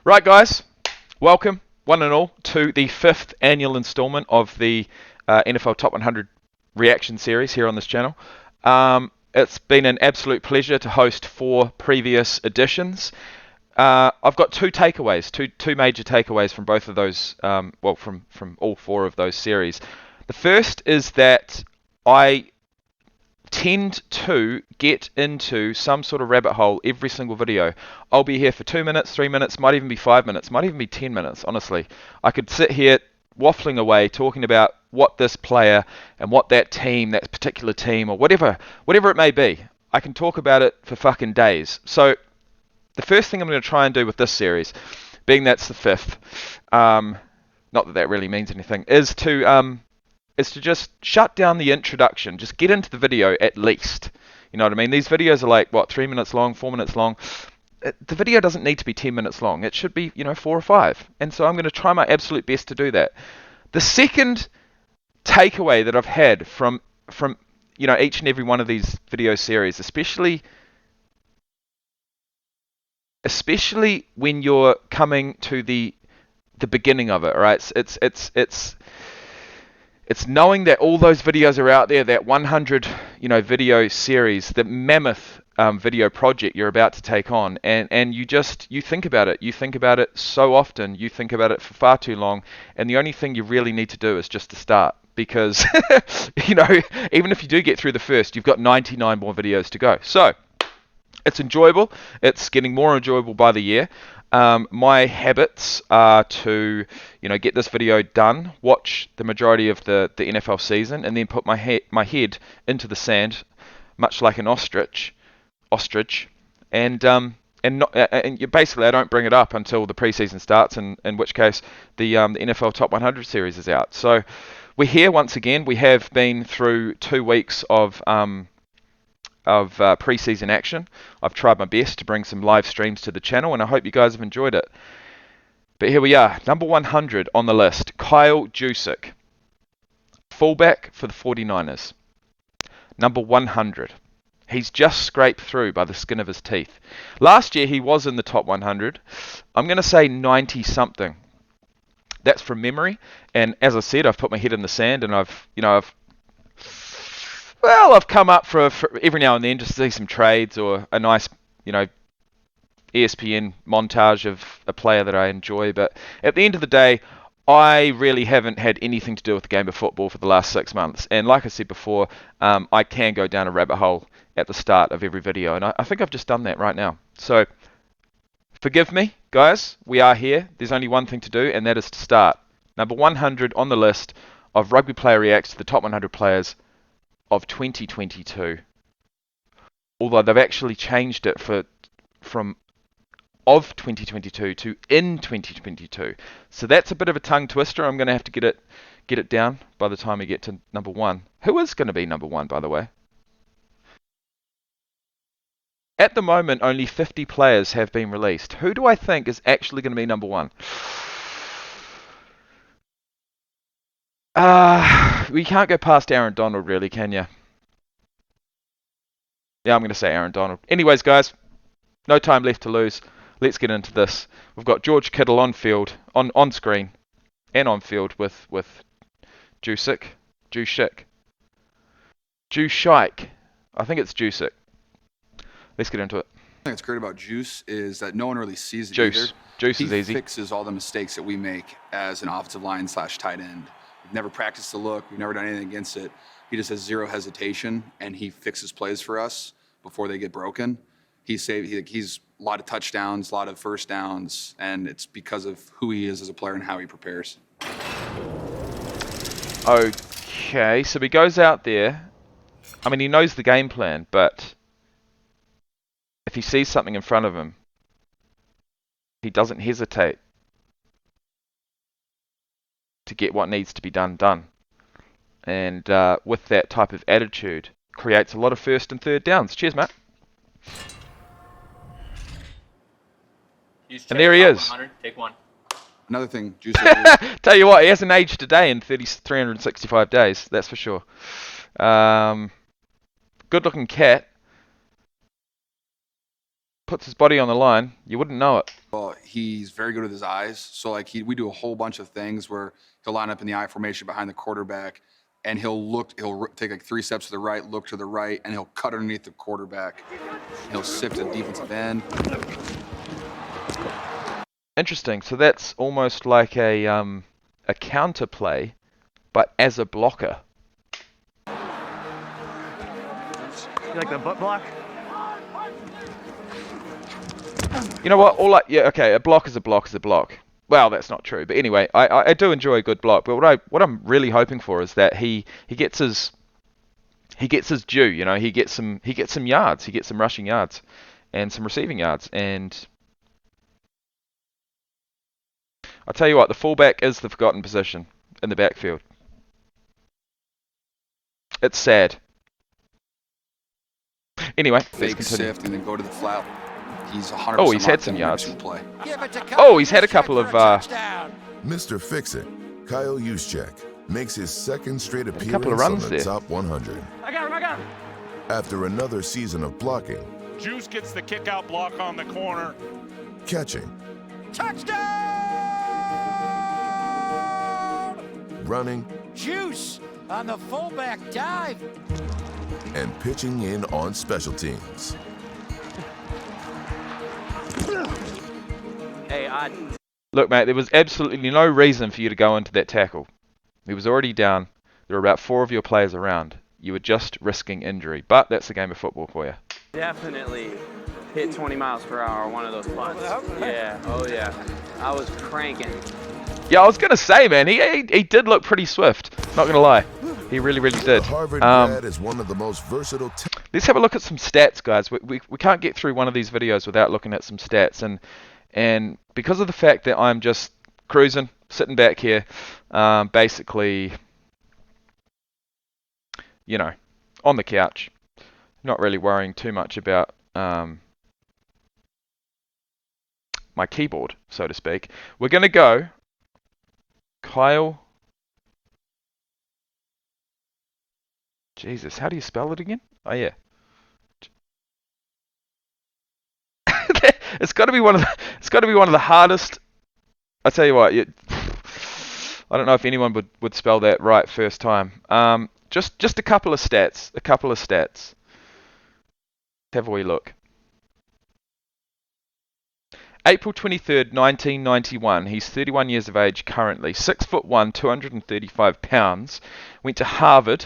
Right, guys, welcome, one and all, to the 5th annual installment of the NFL Top 100 reaction series here on this channel. It's been an absolute pleasure to host 4 previous editions. I've got two major takeaways from both of those, from all 4 of those series. The first is that I tend to get into some sort of rabbit hole every single video. I'll be here for 2 minutes, 3 minutes, might even be 5 minutes, might even be 10 minutes, honestly. I could sit here waffling away talking about what this player and what that team, that particular team, or whatever it may be. I can talk about it for fucking days. So the first thing I'm going to try and do with this series, being that's the 5th, not that that really means anything, is to just shut down the introduction. Just get into the video at least. You know what I mean? These videos are like, 3 minutes long, 4 minutes long. The video doesn't need to be 10 minutes long. It should be, 4 or 5. And so I'm going to try my absolute best to do that. The second takeaway that I've had from each and every one of these video series, especially when you're coming to the beginning of it, right? It's knowing that all those videos are out there, that 100, video series, the mammoth video project you're about to take on, and you think about it. You think about it so often. You think about it for far too long, and the only thing you really need to do is just to start. Because, even if you do get through the first, you've got 99 more videos to go. So, it's enjoyable. It's getting more enjoyable by the year. My habits are to, get this video done, watch the majority of the NFL season, and then put my head into the sand, much like an ostrich, and basically I don't bring it up until the preseason starts, in which case the NFL Top 100 series is out. So we're here once again. We have been through 2 weeks of preseason action. I've tried my best to bring some live streams to the channel, and I hope you guys have enjoyed it. But here we are, number 100 on the list, Kyle Juszczyk, fullback for the 49ers. Number 100. He's just scraped through by the skin of his teeth. Last year he was in the top 100. I'm going to say 90-something. That's from memory, and as I said, I've put my head in the sand, and I've come up for every now and then just to see some trades or a nice, ESPN montage of a player that I enjoy. But at the end of the day, I really haven't had anything to do with the game of football for the last 6 months. And like I said before, I can go down a rabbit hole at the start of every video. And I think I've just done that right now. So forgive me, guys. We are here. There's only one thing to do, and that is to start. Number 100 on the list of Rugby Player Reacts to the top 100 players of 2022, although they've actually changed it from of 2022 to in 2022. So that's a bit of a tongue twister. I'm going to have to get it down by the time we get to number 1. Who is going to be number 1, by the way? At the moment, only 50 players have been released. Who do I think is actually going to be number 1? We can't go past Aaron Donald, really, can you? Yeah, I'm going to say Aaron Donald. Anyways, guys, no time left to lose. Let's get into this. We've got George Kittle on field, on screen, and on field with Juszczyk. I think it's Juszczyk. Let's get into it. The thing that's great about Juice is that no one really sees it Juice. either. Juice is easy. He fixes all the mistakes that we make as an offensive line / tight end. We've never practiced the look. We've never done anything against it. He just has zero hesitation, and he fixes plays for us before they get broken. He's a lot of touchdowns, a lot of first downs, and it's because of who he is as a player and how he prepares. Okay, so he goes out there. I mean, he knows the game plan, but if he sees something in front of him, he doesn't hesitate to get what needs to be done. And with that type of attitude, creates a lot of first and third downs. Cheers, Matt. And there he is. Take 1. Another thing, Juice. Tell you what, he hasn't aged today in 365 days. That's for sure. Good-looking cat. puts his body on the line, you wouldn't know it. Well, he's very good with his eyes. So like we do a whole bunch of things where he'll line up in the I formation behind the quarterback, and he'll take like 3 steps to the right, look to the right, and he'll cut underneath the quarterback. And he'll sift to the defensive end. Interesting. So that's almost like a counter play, but as a blocker. You like the butt block? You know what? Yeah, okay. A block is a block is a block. Well, that's not true, but anyway, I do enjoy a good block. But what I'm really hoping for is that he gets his due. You know, he gets some yards, he gets some rushing yards, and some receiving yards. And I'll tell you what, the fullback is the forgotten position in the backfield. It's sad. Anyway, let's Fake continue. sift and then go to the flat. He's 100%. Oh, he's had some yards. Play. Oh, he's had a couple of. Mr. Fix-It, Kyle Juszczyk, makes his second straight appearance couple of runs on the there. top 100. I got him. After another season of blocking, Juice gets the kick-out block on the corner. catching, Touchdown! running, Juice on the fullback dive. and pitching in on special teams. Hey, Look, mate, there was absolutely no reason for you to go into that tackle. He was already down. There were about 4 of your players around. You were just risking injury. But that's the game of football for you. Definitely hit 20 miles per hour on one of those punts. Yeah, oh yeah. I was cranking. Yeah, I was going to say, man, he did look pretty swift. Not going to lie. He really, really did. The Harvard grad is one of the most versatile. Let's have a look at some stats, guys. We can't get through one of these videos without looking at some stats. And because of the fact that I'm just cruising, sitting back here, basically, you know, on the couch, not really worrying too much about my keyboard, so to speak. We're going to go Kyle. Jesus, how do you spell it again? Oh yeah. It's got to be one of the hardest. I tell you what, I don't know if anyone would spell that right first time. Just a couple of stats. Let's have a wee look. April 23rd, 1991. He's 31 years of age currently. 6'1", 235 pounds. Went to Harvard.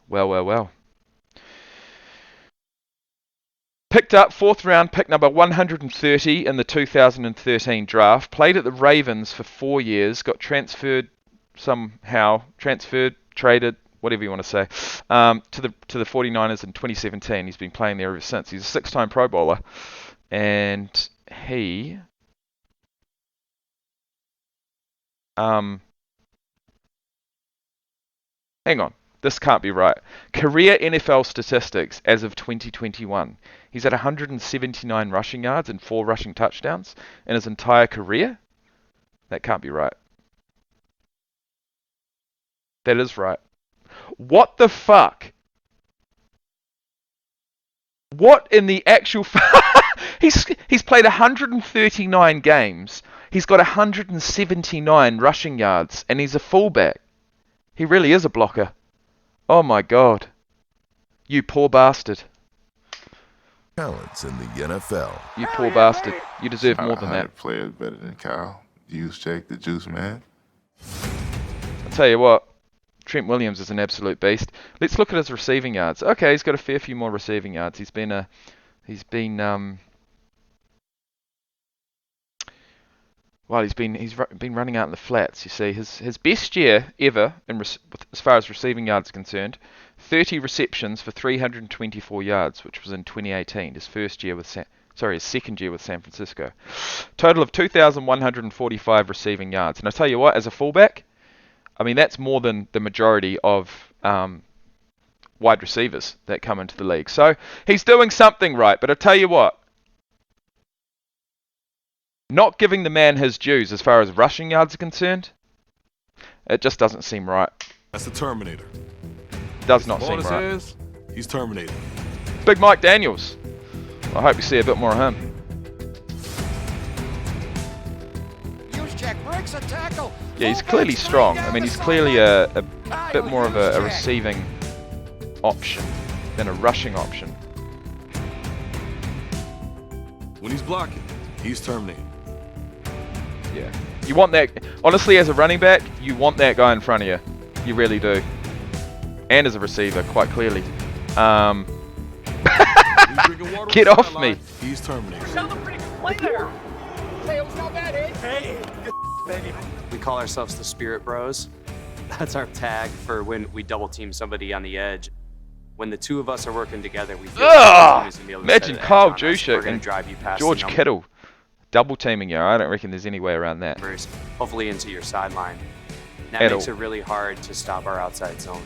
Well. Picked up 4th round, pick number 130 in the 2013 draft. Played at the Ravens for 4 years. Got transferred somehow. Traded, whatever you want to say, to the 49ers in 2017. He's been playing there ever since. He's a 6-time Pro Bowler. And he... hang on. This can't be right. Career NFL statistics as of 2021. He's at 179 rushing yards and 4 rushing touchdowns in his entire career. That can't be right. That is right. What the fuck? What in the actual... He's played 139 games. He's got 179 rushing yards, and he's a fullback. He really is a blocker. Oh my God. You poor bastard. Talents in the NFL. You poor bastard. You deserve more than that. Players better than Kyle. Juszczyk, the Juice Man. I'll tell you what. Trent Williams is an absolute beast. Let's look at his receiving yards. Okay, he's got a fair few more receiving yards. He's been running out in the flats. You see, his best year ever as far as receiving yards are concerned, 30 receptions for 324 yards, which was in 2018. His second year with San Francisco. Total of 2,145 receiving yards. And I tell you what, as a fullback, I mean that's more than the majority of wide receivers that come into the league. So he's doing something right. But I tell you what. Not giving the man his dues as far as rushing yards are concerned, it just doesn't seem right. That's the Terminator. Does not seem right. He's Terminator. Big Mike Daniels. I hope you see a bit more of him. Juszczyk breaks a tackle. Yeah, he's clearly strong. I mean, he's clearly a bit more of a receiving option than a rushing option. When he's blocking, he's terminating. Yeah. You want that, honestly, as a running back, you want that guy in front of you. You really do. And as a receiver, quite clearly. Get off me. He's terminating. We call ourselves the Spirit Bros. That's our tag for when we double team somebody on the edge. When the two of us are working together, we feel like the team is Imagine set an Kyle edge on us. We're Juszczyk gonna and drive you past George the Kittle double teaming you. I don't reckon there's any way around that. numbers, hopefully into your sideline. That At makes all. it really hard to stop our outside zone.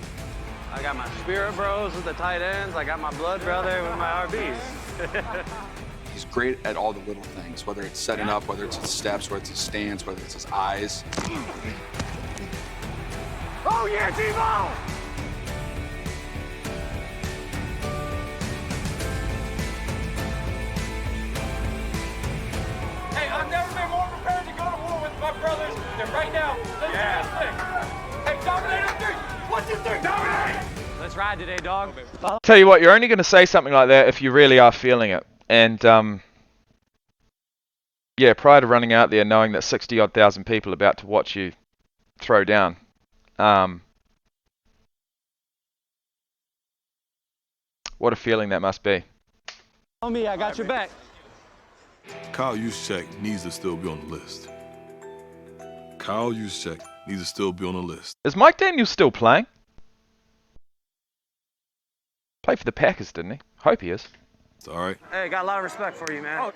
I got my Spirit Bros with the tight ends. I got my Blood Brother with my RBs. He's great at all the little things, whether it's setting up, whether it's his steps, whether it's his stance, whether it's his eyes. Oh yeah, T-ball! Hey, I've never been more prepared to go to war with my brothers than right now. Let's do this thing. Hey, dominate on 3. 1, 2, 3, dominate! Let's ride today, dog. Tell you what, you're only going to say something like that if you really are feeling it. And, yeah, prior to running out there knowing that 60-odd thousand people are about to watch you throw down, what a feeling that must be. On me, I got your back. Kyle Juszczyk needs to still be on the list. Kyle Juszczyk needs to still be on the list. Is Mike Daniels still playing? Played for the Packers, didn't he? Hope he is. It's all right. Hey, got a lot of respect for you, man.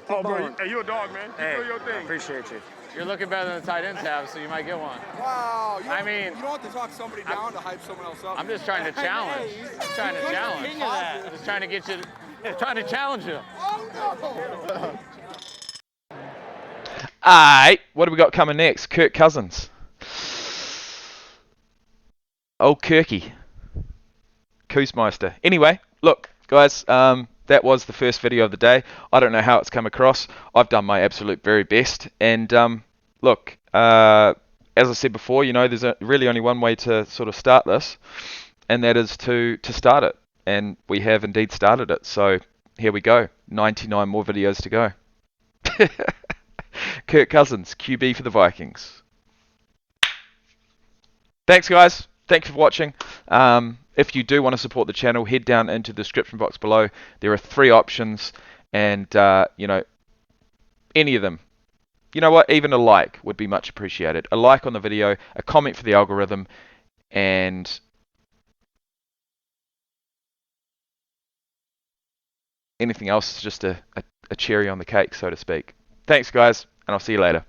Oh, bro, hey, you a dog, man. Hey, You do your thing. appreciate you. You're looking better than the tight ends have, so you might get one. Wow. I mean, you don't have to talk somebody down to hype someone else up. I'm just trying to challenge. I'm trying to challenge. I'm just trying to get you, trying to challenge you. Oh, no. Alright, what do we got coming next? Kirk Cousins. Old Kirky. Koosmeister. Anyway, look, guys, that was the first video of the day. I don't know how it's come across. I've done my absolute very best. And look, as I said before, you know, there's really only one way to sort of start this, and that is to start it. And we have indeed started it. So here we go. 99 more videos to go. Kirk Cousins, QB for the Vikings. Thanks, guys. Thank you for watching. If you do want to support the channel, head down into the description box below. There are 3 options, and you know, any of them. You know what? Even a like would be much appreciated. A like on the video, a comment for the algorithm, and anything else is just a cherry on the cake, so to speak. Thanks, guys, and I'll see you later.